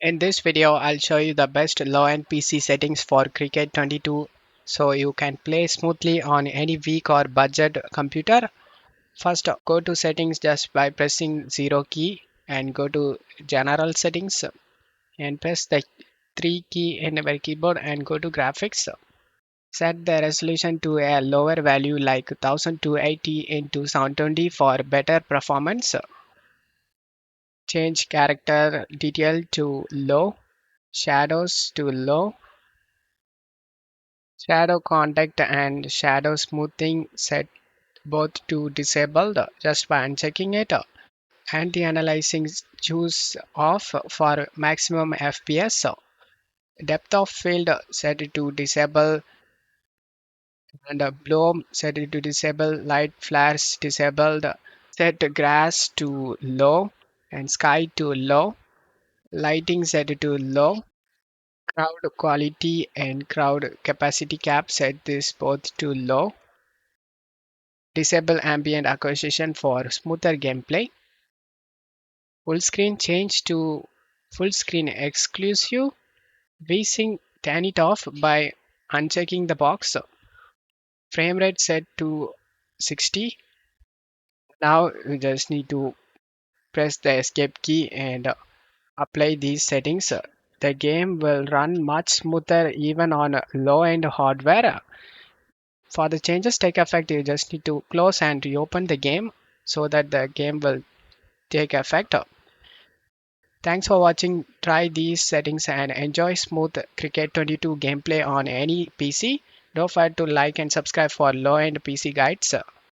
In this video, I'll show you the best low-end PC settings for Cricket 22 so you can play smoothly on any weak or budget computer. First, go to settings just by pressing 0 key and go to general settings and press the 3 key in your keyboard and go to graphics. Set the resolution to a lower value like 1280 into 720 for better performance. Change character detail to low, shadows to low, shadow contact and shadow smoothing set both to disabled just by unchecking it. Anti-aliasing choose off for maximum FPS. Depth of field set to disable and bloom set to disable. Light flares disabled. Set grass to low and sky to low. Lighting set to low. Crowd quality and crowd capacity cap set this both to low. Disable ambient acquisition for smoother gameplay. Full screen change to full screen exclusive. VSync turn it off by unchecking the box. Frame rate set to 60. Now you just need to press the escape key and apply these settings. The game will run much smoother even on low end hardware. For the changes take effect, you just need to close and reopen the game so that the game will take effect. Thanks for watching. Try these settings and enjoy smooth Cricket 22 gameplay on any PC. Don't forget to like and subscribe for low end PC guides.